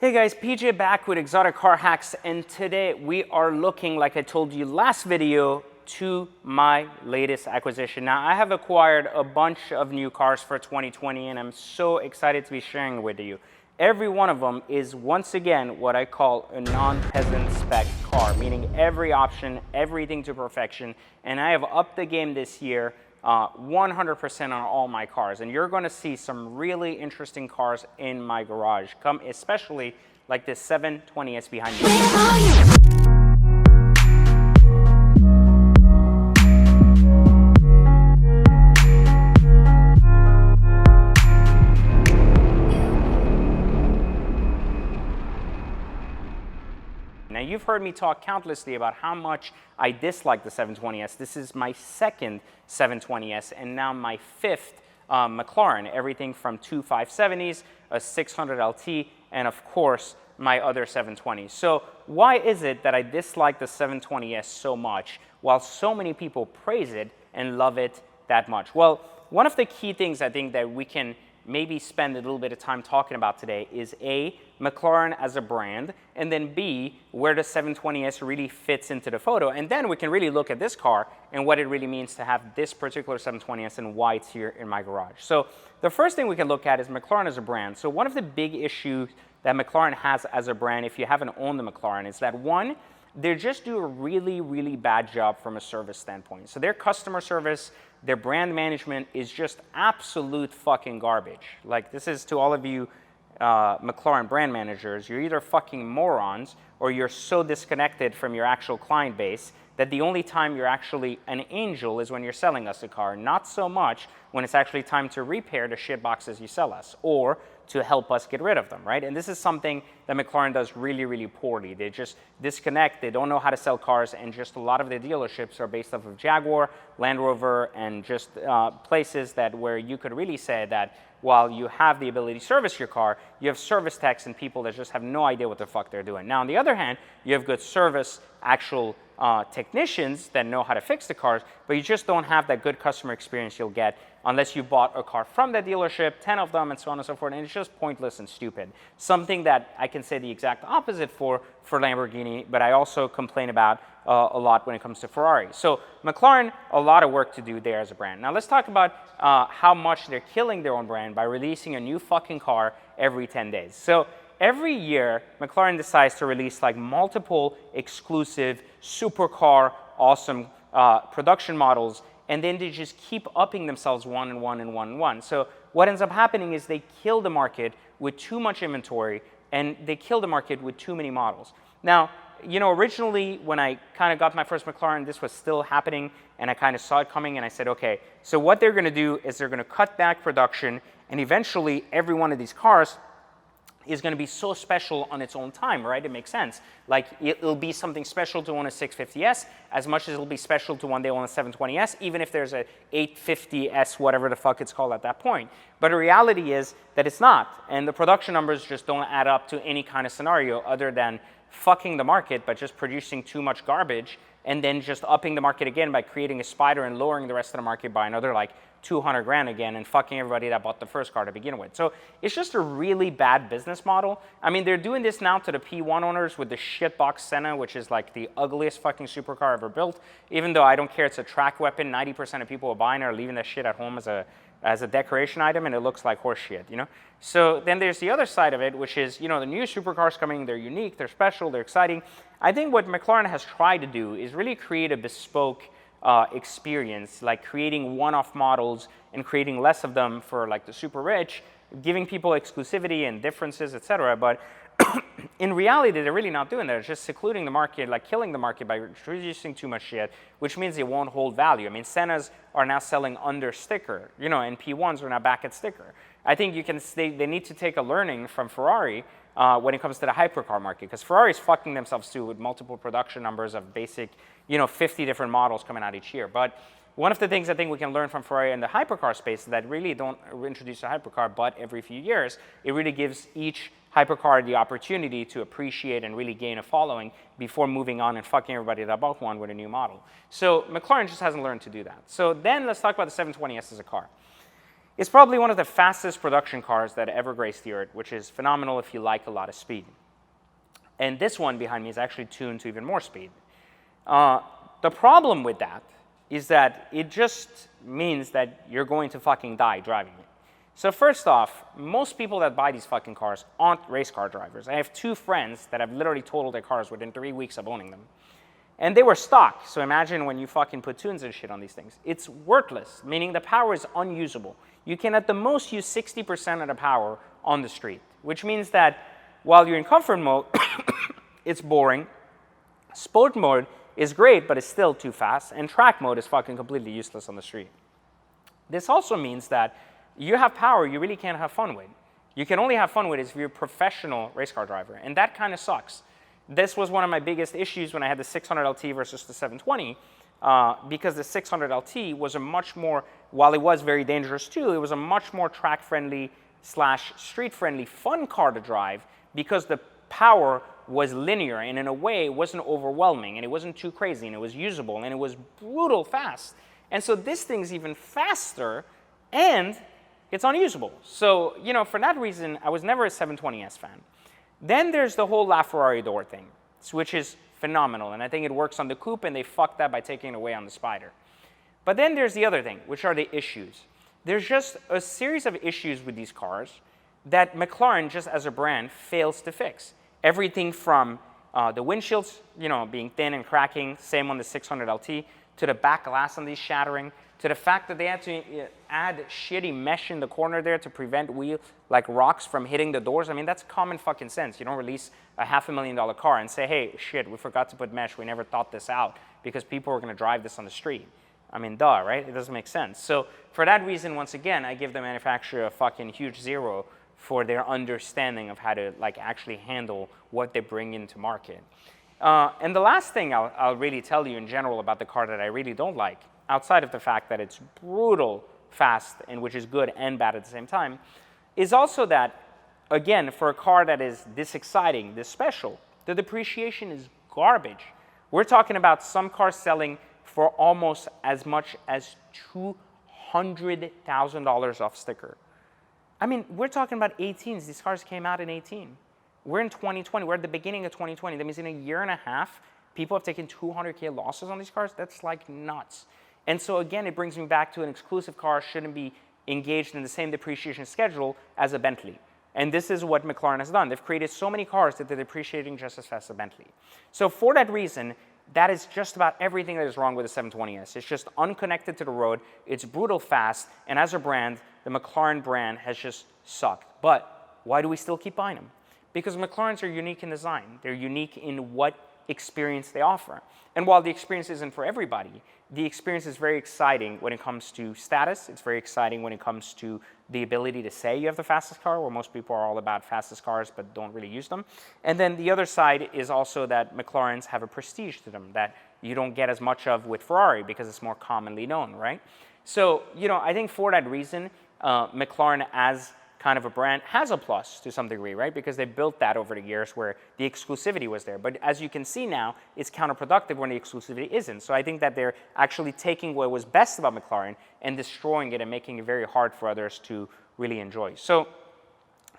Hey guys, PJ back with Exotic Car Hacks, and today we are looking, like I told you last video, to my latest acquisition. Now, I have acquired a bunch of new cars for 2020, and I'm so excited to be sharing with you. Every one of them is, once again, what I call a non-peasant spec car, meaning every option, everything to perfection, and I have upped the game this year 100% on all my cars, and you're going to see some really interesting cars in my garage, especially like this 720S behind me. Now, you've heard me talk countlessly about how much I dislike the 720S. This is my second 720S and now my fifth McLaren, everything from two 570s, a 600 LT, and of course, my other 720s. So why is it that I dislike the 720S so much while so many people praise it and love it that much? Well, one of the key things I think that we can maybe spend a little bit of time talking about today is A, McLaren as a brand, and then B, where the 720S really fits into the photo. And then we can really look at this car and what it really means to have this particular 720S and why it's here in my garage. So the first thing we can look at is McLaren as a brand. So one of the big issues that McLaren has as a brand, if you haven't owned the McLaren, is that one, they just do a really, really bad job from a service standpoint. So their customer service, their brand management is just absolute fucking garbage. Like, this is to all of you McLaren brand managers, you're either fucking morons or you're so disconnected from your actual client base that the only time you're actually an angel is when you're selling us a car, not so much when it's actually time to repair the shit boxes you sell us or to help us get rid of them, right? And this is something that McLaren does really, really poorly. They just disconnect, they don't know how to sell cars, and just a lot of the dealerships are based off of Jaguar, Land Rover, and just places that where you could really say that while you have the ability to service your car, you have service techs and people that just have no idea what the fuck they're doing. Now, on the other hand, you have good service, actual technicians that know how to fix the cars, but you just don't have that good customer experience you'll get unless you bought a car from that dealership, 10 of them, and so on and so forth, and it's just pointless and stupid. Something that I can say the exact opposite for Lamborghini, but I also complain about a lot when it comes to Ferrari. So McLaren, a lot of work to do there as a brand. Now let's talk about how much they're killing their own brand by releasing a new fucking car every 10 days. So every year, McLaren decides to release like multiple exclusive supercar, awesome production models, and then they just keep upping themselves one and one and one and one. So what ends up happening is they kill the market with too much inventory, and they kill the market with too many models. Now, you know, originally when I kind of got my first McLaren, this was still happening, and I kind of saw it coming, and I said, okay, so what they're going to do is they're going to cut back production, and eventually every one of these cars is going to be so special on its own time, right? It makes sense. Like, it'll be something special to own a 650S as much as it'll be special to one day own a 720S, even if there's a 850S, whatever the fuck it's called at that point. But the reality is that it's not, and the production numbers just don't add up to any kind of scenario other than fucking the market, but just producing too much garbage, and then just upping the market again by creating a spider and lowering the rest of the market by another like 200 grand again and fucking everybody that bought the first car to begin with. So it's just a really bad business model. I mean, they're doing this now to the P1 owners with the shitbox Senna, which is like the ugliest fucking supercar ever built. Even though I don't care, it's a track weapon, 90% of people buying it are leaving that shit at home as a decoration item, and it looks like horse shit, you know? So then there's the other side of it, which is, you know, the new supercars coming, they're unique, they're special, they're exciting. I think what McLaren has tried to do is really create a bespoke experience, like creating one-off models and creating less of them for like the super rich, giving people exclusivity and differences, etc. But in reality, they're really not doing that. It's just secluding the market, like killing the market by introducing too much shit, which means it won't hold value. I mean, Sennas are now selling under sticker, you know, and P1s are now back at sticker. I think you can they need to take a learning from Ferrari when it comes to the hypercar market, because Ferrari's fucking themselves too with multiple production numbers of basic, you know, 50 different models coming out each year. But one of the things I think we can learn from Ferrari in the hypercar space is that really don't introduce a hypercar but every few years. It really gives each hypercar the opportunity to appreciate and really gain a following before moving on and fucking everybody that bought one with a new model. So McLaren just hasn't learned to do that. So then let's talk about the 720S as a car. It's probably one of the fastest production cars that ever graced the earth, which is phenomenal if you like a lot of speed. And this one behind me is actually tuned to even more speed. The problem with that is that it just means that you're going to fucking die driving it. So first off, most people that buy these fucking cars aren't race car drivers. I have 2 friends that have literally totaled their cars within 3 weeks of owning them. And they were stock, so imagine when you fucking put tunes and shit on these things. It's worthless, meaning the power is unusable. You can at the most use 60% of the power on the street, which means that while you're in comfort mode, it's boring. Sport mode is great, but it's still too fast, and track mode is fucking completely useless on the street. This also means that you have power you really can't have fun with. You can only have fun with it if you're a professional race car driver, and that kind of sucks. This was one of my biggest issues when I had the 600 LT versus the 720, because the 600 LT was a much more, while it was very dangerous too, it was a much more track-friendly / street-friendly fun car to drive because the power was linear and in a way it wasn't overwhelming and it wasn't too crazy and it was usable and it was brutal fast. And so this thing's even faster and it's unusable. So, you know, for that reason, I was never a 720S fan. Then there's the whole LaFerrari door thing, which is phenomenal. And I think it works on the coupe, and they fucked that by taking it away on the Spider. But then there's the other thing, which are the issues. There's just a series of issues with these cars that McLaren, just as a brand, fails to fix. Everything from the windshields, you know, being thin and cracking, same on the 600 LT, to the back glass on these shattering, to the fact that they had to add shitty mesh in the corner there to prevent like rocks from hitting the doors. I mean, that's common fucking sense. You don't release a $500,000 car and say, hey, shit, we forgot to put mesh. We never thought this out because people are going to drive this on the street. I mean, duh, right? It doesn't make sense. So for that reason, once again, I give the manufacturer a fucking huge 0 for their understanding of how to like actually handle what they bring into market. And the last thing I'll really tell you in general about the car that I really don't like, outside of the fact that it's brutal fast and which is good and bad at the same time, is also that, again, for a car that is this exciting, this special, the depreciation is garbage. We're talking about some cars selling for almost as much as $200,000 off sticker. I mean, we're talking about 18s. These cars came out in 18. We're in 2020. We're at the beginning of 2020. That means in a year and a half, people have taken 200K losses on these cars. That's like nuts. And so again, it brings me back to an exclusive car shouldn't be engaged in the same depreciation schedule as a Bentley. And this is what McLaren has done. They've created so many cars that they're depreciating just as fast as a Bentley. So for that reason, that is just about everything that is wrong with the 720S. It's just unconnected to the road. It's brutal fast. And as a brand, the McLaren brand has just sucked. But why do we still keep buying them? Because McLarens are unique in design. They're unique in what experience they offer. And while the experience isn't for everybody, the experience is very exciting when it comes to status. It's very exciting when it comes to the ability to say you have the fastest car, where most people are all about fastest cars but don't really use them. And then the other side is also that McLarens have a prestige to them that you don't get as much of with Ferrari because it's more commonly known, right? So, you know, I think for that reason, McLaren as kind of a brand has a plus to some degree, right? Because they built that over the years where the exclusivity was there. But as you can see now, it's counterproductive when the exclusivity isn't. So I think that they're actually taking what was best about McLaren and destroying it and making it very hard for others to really enjoy. So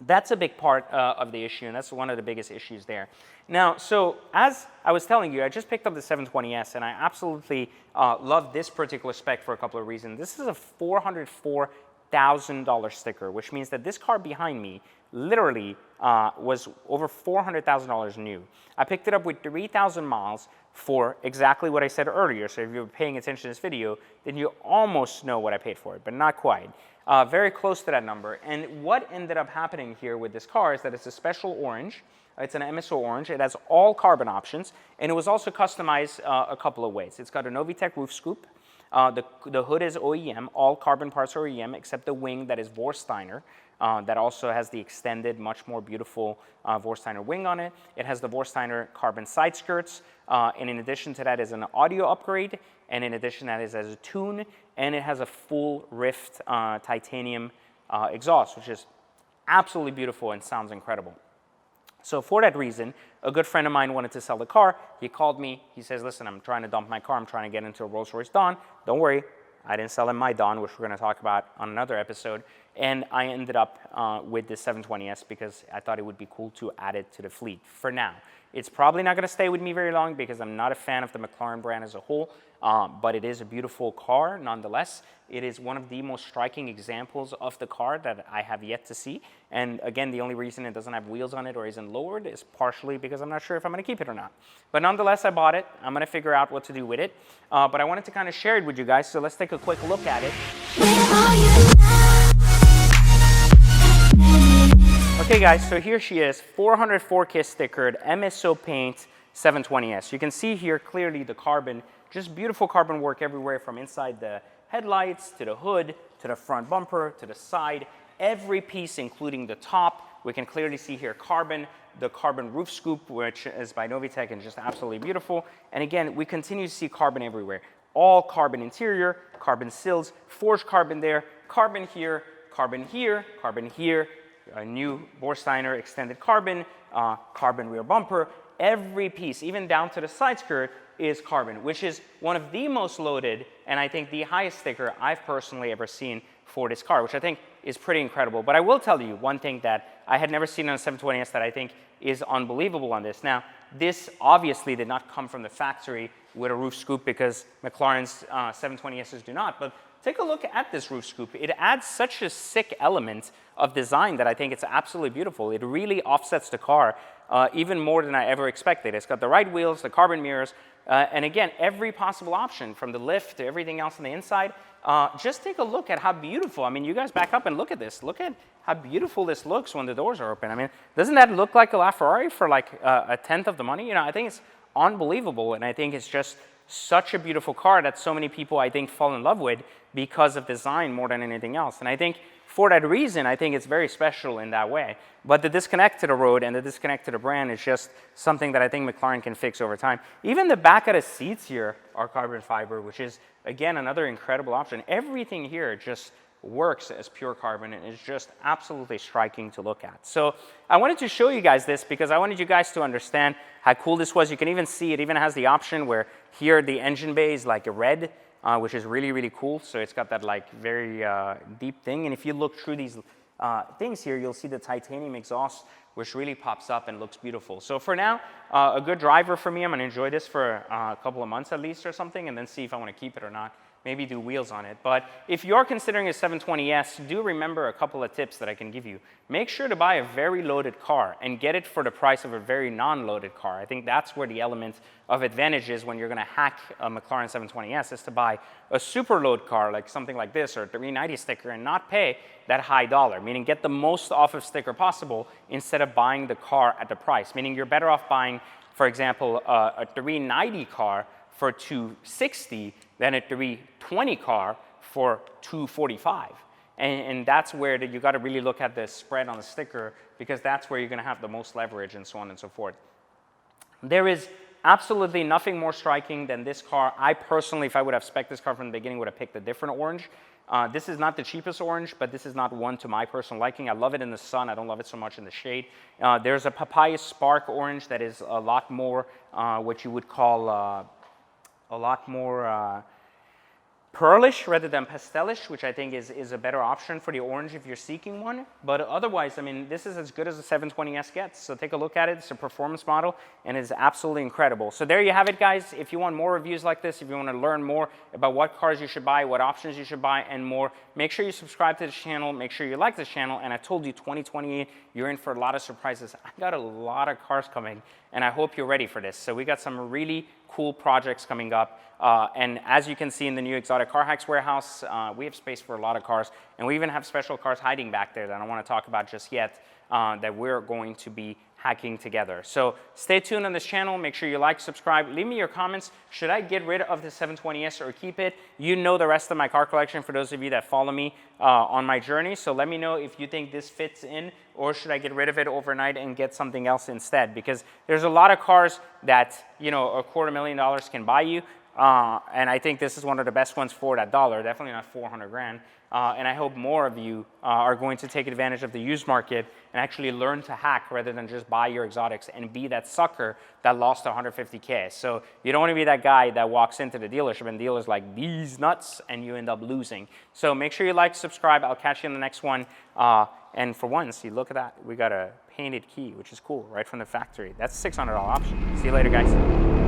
that's a big part of the issue, and that's one of the biggest issues there. Now, so as I was telling you, I just picked up the 720S, and I absolutely love this particular spec for a couple of reasons. This is a $400,000 sticker, which means that this car behind me literally was over $400,000 new. I picked it up with 3,000 miles for exactly what I said earlier. So if you're paying attention to this video, then you almost know what I paid for it, but not quite. Very close to that number. And what ended up happening here with this car is that it's a special orange. It's an MSO orange. It has all carbon options, and it was also customized a couple of ways. It's got a Novitec roof scoop. The hood is OEM, all carbon parts are OEM except the wing that is Vorsteiner. That also has the extended, much more beautiful Vorsteiner wing on it. It has the Vorsteiner carbon side skirts, and in addition to that is an audio upgrade, and in addition to that is as a tune, and it has a full rift titanium exhaust, which is absolutely beautiful and sounds incredible. So for that reason, a good friend of mine wanted to sell the car. He called me. He says, listen, I'm trying to dump my car. I'm trying to get into a Rolls-Royce Dawn. Don't worry. I didn't sell him my Dawn, which we're going to talk about on another episode. And I ended up with the 720S because I thought it would be cool to add it to the fleet for now. It's probably not going to stay with me very long because I'm not a fan of the McLaren brand as a whole, but it is a beautiful car nonetheless. It is one of the most striking examples of the car that I have yet to see. And again, the only reason it doesn't have wheels on it or isn't lowered is partially because I'm not sure if I'm going to keep it or not. But nonetheless, I bought it. I'm going to figure out what to do with it. But I wanted to kind of share it with you guys, so let's take a quick look at it. Okay guys, so here she is, 404K stickered MSO paint 720S. You can see here clearly the carbon, just beautiful carbon work everywhere from inside the headlights to the hood, to the front bumper, to the side. Every piece, including the top, we can clearly see here carbon, the carbon roof scoop, which is by Novitec and just absolutely beautiful. And again, we continue to see carbon everywhere. All carbon interior, carbon sills, forged carbon there, carbon here, carbon here, carbon here, a new Borsteiner extended carbon, carbon rear bumper. Every piece, even down to the side skirt, is carbon, which is one of the most loaded and I think the highest sticker I've personally ever seen for this car, which I think is pretty incredible. But I will tell you one thing that I had never seen on a 720S that I think is unbelievable on this. Now, this obviously did not come from the factory with a roof scoop because McLaren's 720Ss do not, but take a look at this roof scoop. It adds such a sick element of design that I think it's absolutely beautiful. It really offsets the car even more than I ever expected. It's got the right wheels, the carbon mirrors, and again, every possible option from the lift to everything else on the inside. Just take a look at how beautiful. I mean, you guys back up and look at this. Look at how beautiful this looks when the doors are open. I mean, doesn't that look like a LaFerrari for like a tenth of the money? You know, I think it's unbelievable, and I think it's just such a beautiful car that so many people, I think, fall in love with because of design more than anything else. And I think for that reason, I think it's very special in that way. But the disconnect to the road and the disconnect to the brand is just something that I think McLaren can fix over time. Even the back of the seats here are carbon fiber, which is, again, another incredible option. Everything here just works as pure carbon and is just absolutely striking to look at. So I wanted to show you guys this because I wanted you guys to understand how cool this was. You can even see it even has the option where here the engine bay is like a red, which is really, really cool. So it's got that like very deep thing. And if you look through these things here, you'll see the titanium exhaust, which really pops up and looks beautiful. So for now, a good driver for me. I'm gonna enjoy this for a couple of months at least or something, and then see if I wanna keep it or not. Maybe do wheels on it. But if you're considering a 720S, do remember a couple of tips that I can give you. Make sure to buy a very loaded car and get it for the price of a very non-loaded car. I think that's where the element of advantage is when you're gonna hack a McLaren 720S, is to buy a super load car like something like this or a 390 sticker and not pay that high dollar, meaning get the most off of sticker possible instead of buying the car at the price, meaning you're better off buying, for example, a 390 car for $260 than a 320 car for $245. And that's where you got to really look at the spread on the sticker because that's where you're going to have the most leverage and so on and so forth. There is absolutely nothing more striking than this car. I personally, if I would have spec'd this car from the beginning, would have picked a different orange. This is not the cheapest orange, but this is not one to my personal liking. I love it in the sun. I don't love it so much in the shade. There's a Papaya Spark orange that is a lot more what you would call a lot more pearlish rather than pastelish, which I think is a better option for the orange if you're seeking one. But otherwise, I mean, this is as good as a 720S gets. So take a look at it. It's a performance model, and it's absolutely incredible. So there you have it, guys. If you want more reviews like this, if you want to learn more about what cars you should buy, what options you should buy, and more, make sure you subscribe to this channel. Make sure you like this channel. And I told you, 2028, you're in for a lot of surprises. I got a lot of cars coming, and I hope you're ready for this. So we got some really cool projects coming up. And as you can see in the new Exotic Car Hacks warehouse, we have space for a lot of cars. And we even have special cars hiding back there that I don't want to talk about just yet that we're going to be hacking together. So stay tuned on this channel. Make sure you like, subscribe. Leave me your comments. Should I get rid of the 720S or keep it? You know the rest of my car collection for those of you that follow me on my journey. So let me know if you think this fits in, or should I get rid of it overnight and get something else instead? Because there's a lot of cars that, you know, $250,000 can buy you. And I think this is one of the best ones for that dollar. Definitely not 400 grand. and I hope more of you are going to take advantage of the used market and actually learn to hack rather than just buy your exotics and be that sucker that lost 150K. So you don't want to be that guy that walks into the dealership and the dealer's like, these nuts, and you end up losing. So make sure you like, subscribe. I'll catch you in the next one. And for once, see, look at that. We got a painted key, which is cool, right from the factory. That's a $600 option. See you later, guys.